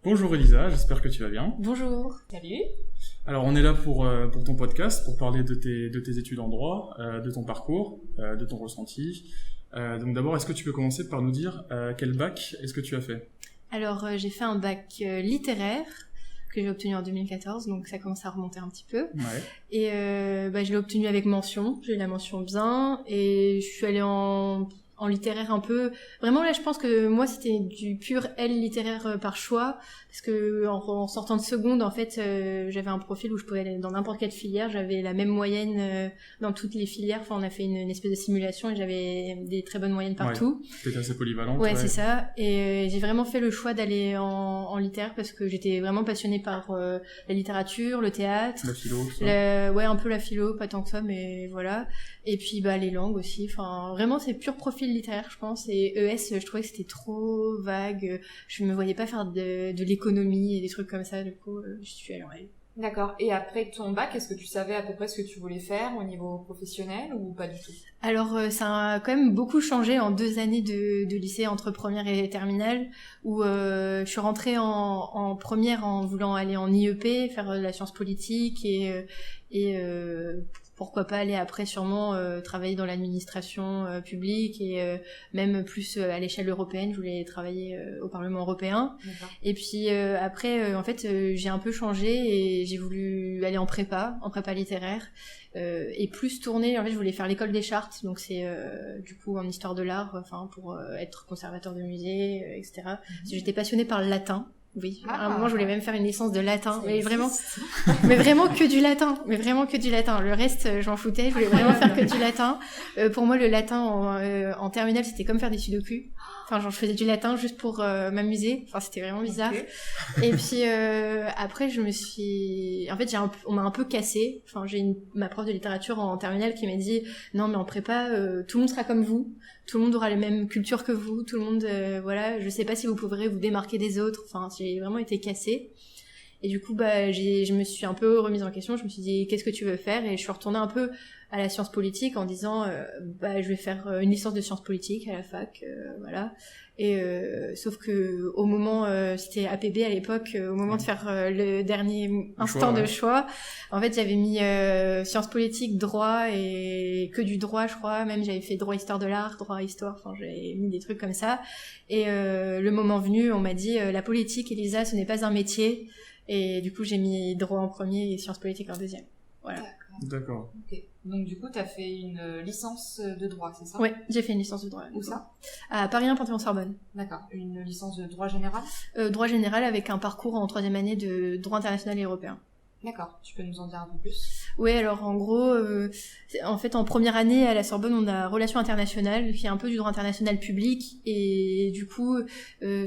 Bonjour Elisa, j'espère que tu vas bien. Bonjour. Salut. Alors on est là pour ton podcast, pour parler de tes études en droit, de ton parcours, de ton ressenti. Donc d'abord, est-ce que tu peux commencer par nous dire quel bac est-ce que tu as fait? Alors j'ai fait un bac littéraire que j'ai obtenu en 2014, donc ça commence à remonter un petit peu. Ouais. Et je l'ai obtenu avec mention, j'ai eu la mention bien, et je suis allée en littéraire un peu. Vraiment là je pense que moi c'était du pur L littéraire par choix, parce que en sortant de seconde en fait j'avais un profil où je pouvais aller dans n'importe quelle filière, j'avais la même moyenne dans toutes les filières, enfin on a fait une espèce de simulation et j'avais des très bonnes moyennes partout. Ouais, t'étais assez polyvalente. Ouais, c'est ça, et j'ai vraiment fait le choix d'aller en littéraire parce que j'étais vraiment passionnée par la littérature, le théâtre, la philo, tout ça. ouais, un peu la philo, pas tant que ça, mais voilà. Et puis les langues aussi, enfin vraiment c'est pur profil littéraire je pense. Et ES je trouvais que c'était trop vague, je me voyais pas faire de l'économie et des trucs comme ça, du coup je suis allée en L. D'accord. Et après ton bac, est-ce que tu savais à peu près ce que tu voulais faire au niveau professionnel ou pas du tout? Alors ça a quand même beaucoup changé en 2 années de lycée entre première et terminale, où je suis rentrée en première en voulant aller en IEP, faire de la science politique et pourquoi pas aller après sûrement travailler dans l'administration publique et même plus à l'échelle européenne, je voulais travailler au Parlement européen. D'accord. Et puis après en fait j'ai un peu changé et j'ai voulu aller en prépa littéraire et plus tourner, en fait je voulais faire l'école des chartes, donc c'est du coup en histoire de l'art, enfin pour être conservateur de musée, etc. Parce que j'étais passionnée par le latin. Oui, à un moment je voulais même faire une licence de latin, mais vraiment que du latin, Le reste, je m'en foutais, je voulais vraiment faire que du latin. Pour moi, le latin en terminale, c'était comme faire des sudoku. Enfin, genre, je faisais du latin juste pour m'amuser. Enfin, c'était vraiment bizarre. Okay. Et puis après, en fait, on m'a un peu cassée. Enfin, j'ai ma prof de littérature en terminale qui m'a dit non, mais en prépa, tout le monde sera comme vous. Tout le monde aura la même culture que vous. Tout le monde, voilà. Je sais pas si vous pourrez vous démarquer des autres. Enfin, j'ai vraiment été cassée. Et du coup, je me suis un peu remise en question. Je me suis dit, qu'est-ce que tu veux faire? Et je suis retournée un peu à la science politique en disant, je vais faire une licence de sciences politiques à la fac, voilà. Et sauf que au moment, c'était APB à l'époque, au moment de faire le dernier instant de choix, en fait, j'avais mis sciences politiques, droit et que du droit, je crois. Même j'avais fait droit histoire de l'art, droit histoire. Enfin, j'avais mis des trucs comme ça. Et le moment venu, on m'a dit, la politique, Elisa, ce n'est pas un métier. Et du coup, j'ai mis droit en premier et sciences politiques en deuxième. Voilà. D'accord. Ok. Donc du coup, t'as fait une licence de droit, c'est ça? Ouais, j'ai fait une licence de droit. Où ça? À Paris 1 Panthéon-Sorbonne. D'accord. Une licence de droit général? Droit général avec un parcours en 3e année de droit international et européen. D'accord, tu peux nous en dire un peu plus? Oui, alors en gros, en fait en première année à la Sorbonne, on a relations internationales, qui est un peu du droit international public, et du coup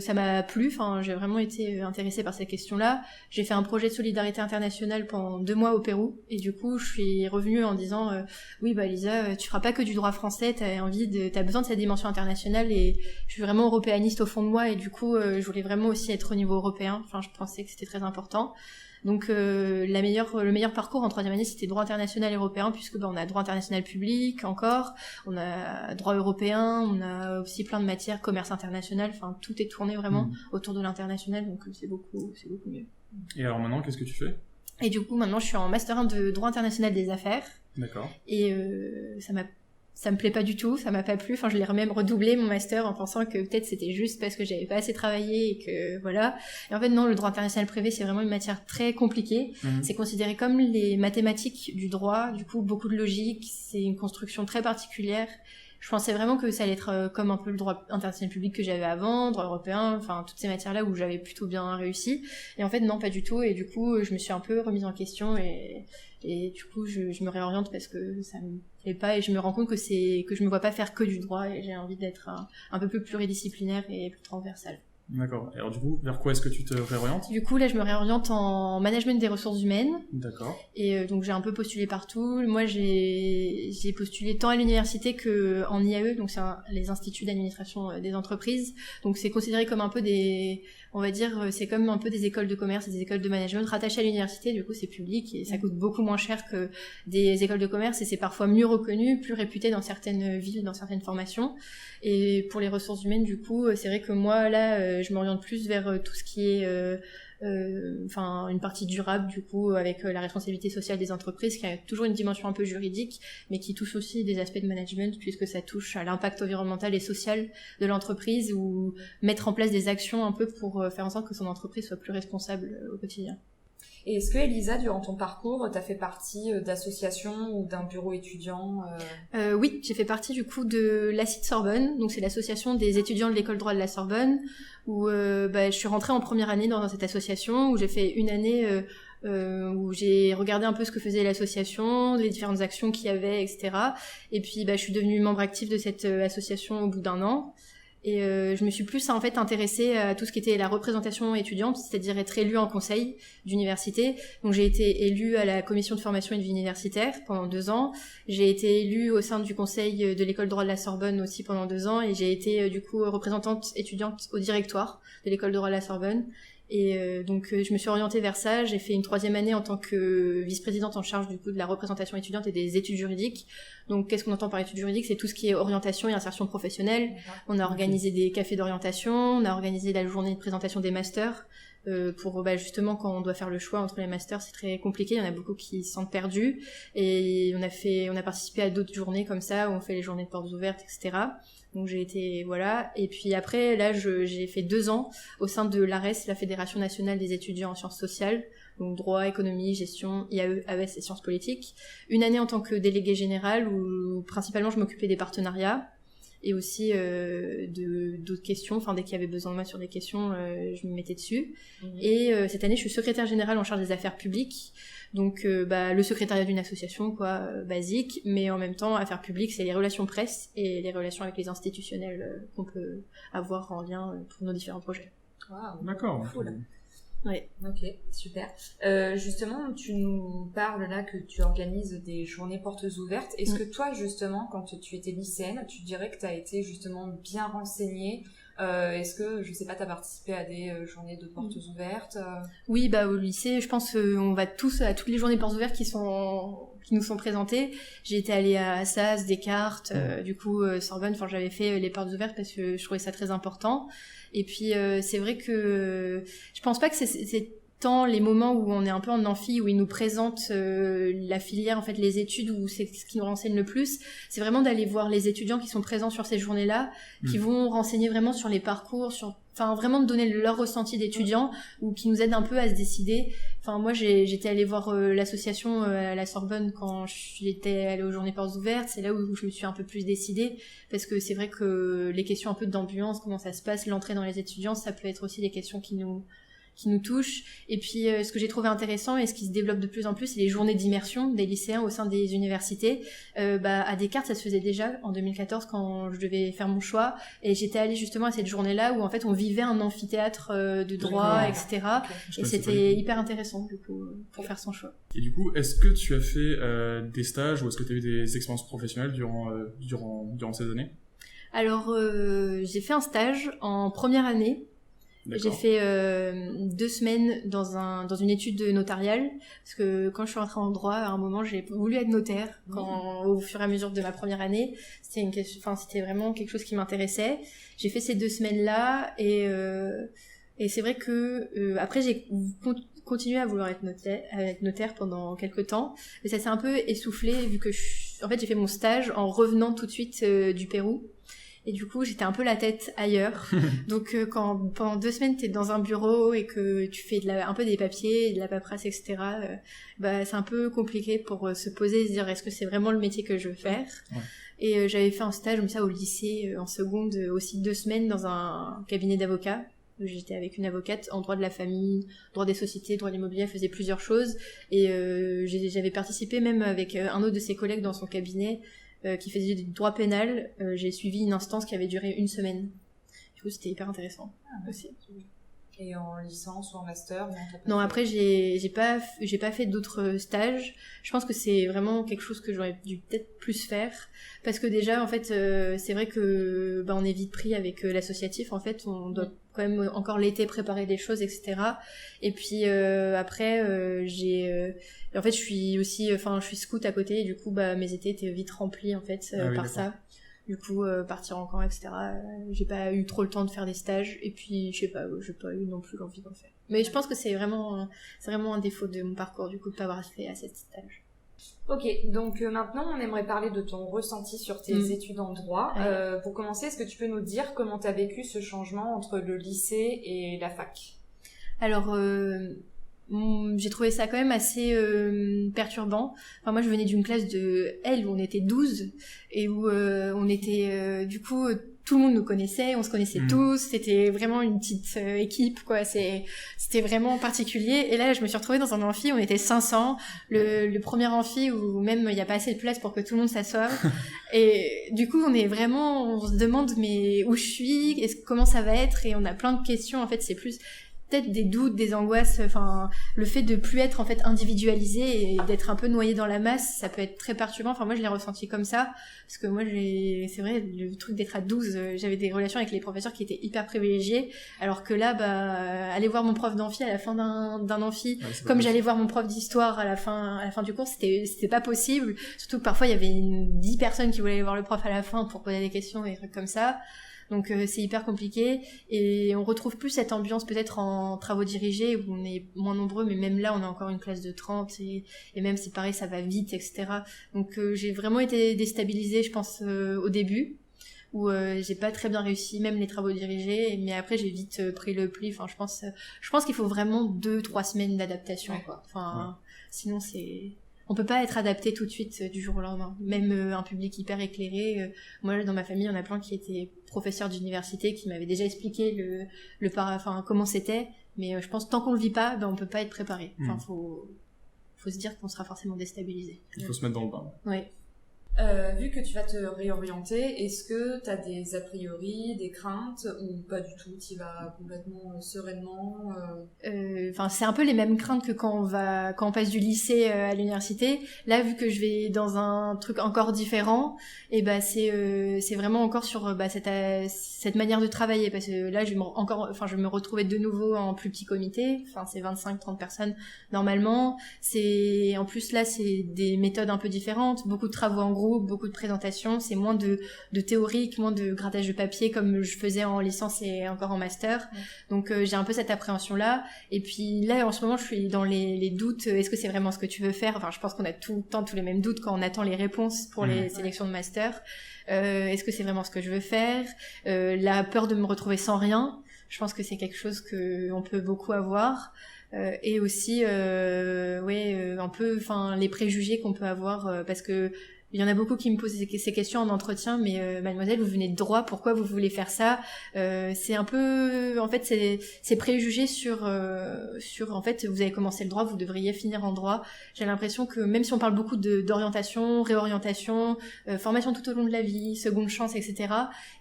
ça m'a plu, enfin j'ai vraiment été intéressée par cette question-là. J'ai fait un projet de solidarité internationale pendant 2 mois au Pérou, et du coup je suis revenue en disant oui Lisa, tu feras pas que du droit français, t'as besoin de cette dimension internationale, et je suis vraiment européaniste au fond de moi, et du coup je voulais vraiment aussi être au niveau européen, enfin je pensais que c'était très important. Donc le meilleur parcours en 3e année, c'était droit international européen, puisque on a droit international public encore, on a droit européen, on a aussi plein de matières, commerce international, enfin tout est tourné vraiment autour de l'international, donc c'est beaucoup mieux. Et alors maintenant, qu'est-ce que tu fais? Et du coup maintenant je suis en master 1 de droit international des affaires. D'accord. Et ça me plaît pas du tout, ça m'a pas plu, enfin je l'ai même redoublé mon master en pensant que peut-être c'était juste parce que j'avais pas assez travaillé et que voilà. Et en fait non, le droit international privé c'est vraiment une matière très compliquée, c'est considéré comme les mathématiques du droit, du coup beaucoup de logique, c'est une construction très particulière. Je pensais vraiment que ça allait être comme un peu le droit international public que j'avais avant, droit européen, enfin toutes ces matières-là où j'avais plutôt bien réussi. Et en fait non, pas du tout, et du coup je me suis un peu remise en question et du coup je me réoriente parce que ça me plaît pas et je me rends compte que je me vois pas faire que du droit et j'ai envie d'être un peu plus pluridisciplinaire et plus transversale. D'accord. Et alors du coup, vers quoi est-ce que tu te réorientes? Du coup, là, je me réoriente en management des ressources humaines. D'accord. Et donc, j'ai un peu postulé partout. Moi, j'ai postulé tant à l'université qu'en IAE, donc c'est les instituts d'administration des entreprises. Donc, c'est considéré comme un peu on va dire, c'est comme un peu des écoles de commerce et des écoles de management rattachées à l'université. Du coup, c'est public et ça coûte beaucoup moins cher que des écoles de commerce et c'est parfois mieux reconnu, plus réputé dans certaines villes, dans certaines formations. Et pour les ressources humaines, du coup, c'est vrai que moi, là, je m'oriente plus vers tout ce qui est une partie durable du coup avec la responsabilité sociale des entreprises qui a toujours une dimension un peu juridique mais qui touche aussi des aspects de management puisque ça touche à l'impact environnemental et social de l'entreprise ou mettre en place des actions un peu pour faire en sorte que son entreprise soit plus responsable au quotidien. Et est-ce que Elisa, durant ton parcours, t'as fait partie d'associations ou d'un bureau étudiant Oui, j'ai fait partie du coup de l'ACID Sorbonne, donc c'est l'association des étudiants de l'école droit de la Sorbonne, où je suis rentrée en première année dans cette association, où j'ai fait une année où j'ai regardé un peu ce que faisait l'association, les différentes actions qu'il y avait, etc. Et puis je suis devenue membre active de cette association au bout d'un an. Et je me suis plus en fait intéressée à tout ce qui était la représentation étudiante, c'est-à-dire être élue en conseil d'université. Donc j'ai été élue à la commission de formation et de vie universitaire pendant 2 ans. J'ai été élue au sein du conseil de l'école droit de la Sorbonne aussi pendant 2 ans. Et j'ai été du coup représentante étudiante au directoire de l'école droit de la Sorbonne. Et donc je me suis orientée vers ça. J'ai fait une 3e année en tant que vice-présidente en charge du coup de la représentation étudiante et des études juridiques. Donc qu'est-ce qu'on entend par études juridiques ? C'est tout ce qui est orientation et insertion professionnelle. On a organisé des cafés d'orientation, on a organisé la journée de présentation des masters pour justement quand on doit faire le choix entre les masters, c'est très compliqué, il y en a beaucoup qui se sentent perdus et on a participé à d'autres journées comme ça où on fait les journées de portes ouvertes, etc. Donc j'ai été et puis après là j'ai fait 2 ans au sein de l'ARES, la Fédération nationale des étudiants en sciences sociales, donc droit, économie, gestion, IAE, AES et sciences politiques. Une année en tant que déléguée générale où principalement je m'occupais des partenariats et aussi d'autres questions, dès qu'il y avait besoin de moi sur des questions, je me mettais dessus. Et cette année je suis secrétaire générale en charge des affaires publiques. Donc le secrétariat d'une association basique, mais en même temps affaires publiques c'est les relations presse et les relations avec les institutionnels qu'on peut avoir en lien pour nos différents projets. Wow, d'accord, cool. Ouais. Ok, super. Justement, tu nous parles là que tu organises des journées portes ouvertes. Est-ce que toi, justement, quand tu étais lycéenne, tu dirais que tu as été justement bien renseignée ? Est-ce que, je sais pas, tu as participé à des journées de portes ouvertes Oui, au lycée, je pense on va tous à toutes les journées portes ouvertes qui nous sont présentées. J'ai été allée à Assas, Descartes, du coup Sorbonne, j'avais fait les portes ouvertes parce que je trouvais ça très important. Et puis c'est vrai que je pense pas que c'est tant les moments où on est un peu en amphi, où ils nous présentent la filière, en fait les études, où c'est ce qui nous renseigne le plus, c'est vraiment d'aller voir les étudiants qui sont présents sur ces journées-là, qui vont renseigner vraiment sur les parcours, vraiment de donner leur ressenti d'étudiants, ou qui nous aident un peu à se décider. Moi j'étais allée voir l'association à la Sorbonne quand j'étais allée aux journées portes ouvertes, c'est là où je me suis un peu plus décidée, parce que c'est vrai que les questions un peu d'ambiance, comment ça se passe, l'entrée dans les étudiants, ça peut être aussi des questions qui nous touchent. Et puis ce que j'ai trouvé intéressant et ce qui se développe de plus en plus, c'est les journées d'immersion des lycéens au sein des universités. À Descartes, ça se faisait déjà en 2014 quand je devais faire mon choix, et j'étais allée justement à cette journée-là où en fait on vivait un amphithéâtre de droit, etc. Okay. Et c'était hyper intéressant du coup pour faire son choix. Et du coup, est-ce que tu as fait des stages ou est-ce que tu as eu des expériences professionnelles durant ces années ? Alors j'ai fait un stage en première année. D'accord. J'ai fait 2 semaines dans une étude notariale, parce que quand je suis rentrée en droit, à un moment, j'ai voulu être notaire. Au fur et à mesure de ma première année, c'était vraiment quelque chose qui m'intéressait. J'ai fait ces 2 semaines-là, et c'est vrai que après j'ai continué à vouloir être notaire pendant quelques temps, mais ça s'est un peu essoufflé vu que j'ai fait mon stage en revenant tout de suite du Pérou. Et du coup, j'étais un peu la tête ailleurs. Donc, quand pendant 2 semaines, t'es dans un bureau et que tu fais un peu des papiers, de la paperasse, etc., c'est un peu compliqué pour se poser et se dire est-ce que c'est vraiment le métier que je veux faire. Ouais. Et j'avais fait un stage comme ça au lycée, en seconde, aussi 2 semaines dans un cabinet d'avocats. J'étais avec une avocate en droit de la famille, droit des sociétés, droit de l'immobilier, elle faisait plusieurs choses. Et j'avais participé même avec un autre de ses collègues dans son cabinet, qui faisait du droit pénal. J'ai suivi une instance qui avait duré 1 semaine. Du coup, c'était hyper intéressant aussi. Et en licence ou en master? Non, après, j'ai pas fait d'autres stages. Je pense que c'est vraiment quelque chose que j'aurais dû peut-être plus faire. Parce que déjà, en fait, c'est vrai que on est vite pris avec l'associatif. En fait, on doit quand même encore l'été préparer des choses, etc. Et puis après, en fait, je suis scout à côté. Et du coup, mes étés étaient vite remplis, en fait, par ça. Du coup, partir en camp, etc. J'ai pas eu trop le temps de faire des stages, et puis je sais pas, j'ai pas eu non plus l'envie d'en faire. Mais je pense que c'est vraiment un défaut de mon parcours, du coup, de pas avoir fait assez de stages. Ok, donc maintenant on aimerait parler de ton ressenti sur tes études en droit. Pour commencer, est-ce que tu peux nous dire comment tu as vécu ce changement entre le lycée et la fac ? Alors, j'ai trouvé ça quand même assez perturbant. Enfin, moi je venais d'une classe de L où on était 12 et où on était du coup tout le monde nous connaissait, on se connaissait tous, c'était vraiment une petite équipe quoi, c'était vraiment particulier. Et là je me suis retrouvée dans un amphi où on était 500, le premier amphi où même il n'y a pas assez de place pour que tout le monde s'assoie. Et du coup on se demande mais où je suis, comment ça va être, et on a plein de questions. En fait c'est plus peut-être des doutes, des angoisses, enfin le fait de plus être en fait individualisé et d'être un peu noyé dans la masse, ça peut être très perturbant. Enfin moi je l'ai ressenti comme ça parce que moi c'est vrai, le truc d'être à 12, j'avais des relations avec les professeurs qui étaient hyper privilégiés, alors que là aller voir mon prof d'amphi à la fin d'un amphi, comme j'allais voir mon prof d'histoire à la fin du cours, c'était pas possible, surtout que parfois il y avait 10 personnes qui voulaient aller voir le prof à la fin pour poser des questions et des trucs comme ça. Donc c'est hyper compliqué, et on retrouve plus cette ambiance peut-être en travaux dirigés où on est moins nombreux, mais même là on a encore une classe de 30 et même c'est pareil, ça va vite, etc. Donc j'ai vraiment été déstabilisée je pense au début, où j'ai pas très bien réussi même les travaux dirigés, mais après j'ai vite pris le pli. Enfin je pense qu'il faut vraiment 2-3 semaines d'adaptation quoi. Enfin sinon on peut pas être adapté tout de suite du jour au lendemain. Même un public hyper éclairé. Moi, dans ma famille, il y en a plein qui étaient professeurs d'université, qui m'avaient déjà expliqué comment c'était. Mais je pense tant qu'on le vit pas, on peut pas être préparé. Enfin, faut se dire qu'on sera forcément déstabilisé. Il faut se mettre dans le bain. Ouais. Vu que tu vas te réorienter, est-ce que tu as des a priori, des craintes, ou pas du tout, tu y vas complètement sereinement Enfin, c'est un peu les mêmes craintes que quand on passe du lycée à l'université. Là, vu que je vais dans un truc encore différent, et c'est vraiment encore sur cette manière de travailler, parce que là, je vais me retrouver de nouveau en plus petit comité. Enfin, c'est 25-30 personnes normalement. En plus là, c'est des méthodes un peu différentes, beaucoup de travaux en groupe, beaucoup de présentations, c'est moins de théorique, moins de grattage de papier comme je faisais en licence et encore en master. Donc j'ai un peu cette appréhension là, et puis là en ce moment je suis dans les doutes. Est-ce que c'est vraiment ce que tu veux faire? Enfin je pense qu'on a tout le temps tous les mêmes doutes quand on attend les réponses pour les sélections de master. Est-ce que c'est vraiment ce que je veux faire? La peur de me retrouver sans rien, je pense que c'est quelque chose que on peut beaucoup avoir. Et aussi un peu les préjugés qu'on peut avoir, parce que il y en a beaucoup qui me posent ces questions en entretien, mais mademoiselle, vous venez de droit, pourquoi vous voulez faire ça? C'est un peu, en fait, c'est préjugé sur en fait, vous avez commencé le droit, vous devriez finir en droit. J'ai l'impression que même si on parle beaucoup d'orientation, réorientation, formation tout au long de la vie, seconde chance, etc.,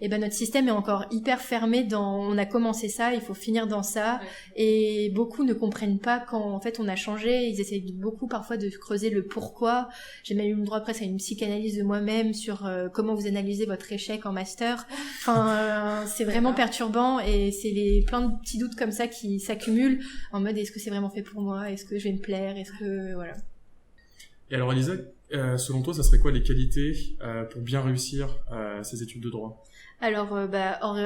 notre système est encore hyper fermé on a commencé ça, il faut finir dans ça, et beaucoup ne comprennent pas quand, en fait, on a changé. Ils essayent beaucoup parfois de creuser le pourquoi. J'ai même eu le droit presque à une psychanalyse de moi-même sur comment vous analysez votre échec en master. Enfin, c'est vraiment perturbant, et c'est plein de petits doutes comme ça qui s'accumulent en mode est-ce que c'est vraiment fait pour moi? Est-ce que je vais me plaire? Est-ce que voilà. Et alors Elisa, selon toi, ça serait quoi les qualités pour bien réussir ces études de droit? Alors,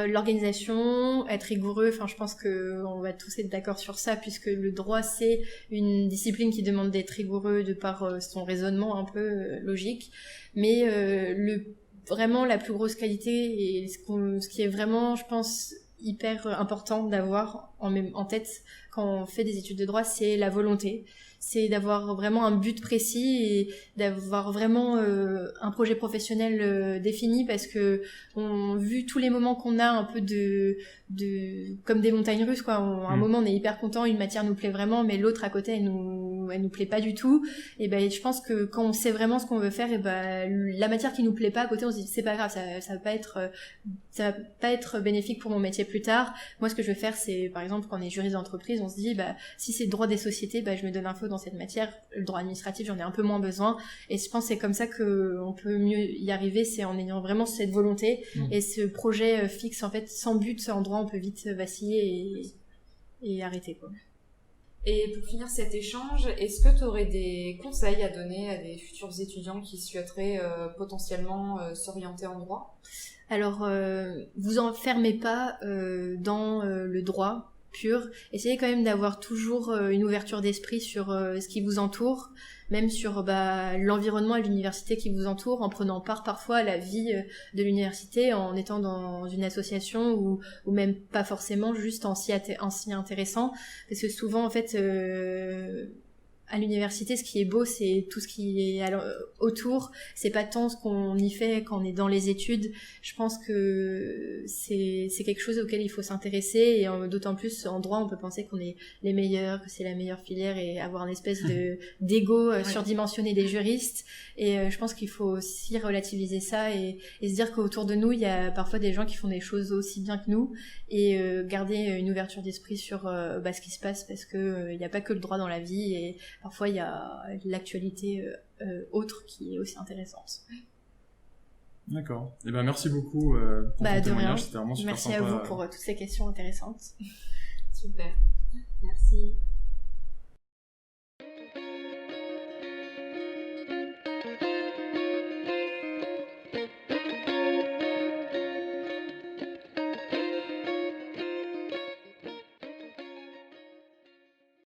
l'organisation, être rigoureux, enfin, je pense que on va tous être d'accord sur ça, puisque le droit, c'est une discipline qui demande d'être rigoureux de par son raisonnement un peu logique. Mais vraiment, la plus grosse qualité, et ce qui est vraiment, je pense, hyper important d'avoir en tête quand on fait des études de droit, c'est la volonté. C'est d'avoir vraiment un but précis et d'avoir vraiment un projet professionnel défini, parce que vu tous les moments qu'on a un peu comme des montagnes russes quoi, à un moment on est hyper content, une matière nous plaît vraiment, mais l'autre à côté elle nous plaît pas du tout, et je pense que quand on sait vraiment ce qu'on veut faire, la matière qui nous plaît pas à côté, on se dit c'est pas grave, ça va pas être bénéfique pour mon métier plus tard. Moi ce que je veux faire, c'est par exemple quand on est juriste d'entreprise, on se dit si c'est le droit des sociétés, je me donne un peu dans cette matière. Le droit administratif, j'en ai un peu moins besoin, et je pense que c'est comme ça que on peut mieux y arriver, c'est en ayant vraiment cette volonté et ce projet fixe. En fait, sans but en droit, on peut vite vaciller et arrêter quoi. Et pour finir cet échange, est-ce que tu aurais des conseils à donner à des futurs étudiants qui souhaiteraient potentiellement s'orienter en droit ? Alors, vous enfermez pas dans le droit pur. Essayez quand même d'avoir toujours une ouverture d'esprit sur ce qui vous entoure, même sur l'environnement et l'université qui vous entoure, en prenant part parfois à la vie de l'université, en étant dans une association ou même pas forcément, juste en s'y intéressant. Parce que souvent, en fait, à l'université, ce qui est beau, c'est tout ce qui est autour. C'est pas tant ce qu'on y fait quand on est dans les études. Je pense que c'est quelque chose auquel il faut s'intéresser, et d'autant plus en droit, on peut penser qu'on est les meilleurs, que c'est la meilleure filière, et avoir une espèce d'ego surdimensionné des juristes. Et je pense qu'il faut aussi relativiser ça et se dire qu'autour de nous, il y a parfois des gens qui font des choses aussi bien que nous, et garder une ouverture d'esprit sur ce qui se passe, parce que il n'y a pas que le droit dans la vie, et parfois il y a l'actualité autre qui est aussi intéressante. D'accord. Eh ben merci beaucoup pour ton témoignage, c'était vraiment super Merci sympa. à vous pour toutes ces questions intéressantes. Super. Merci.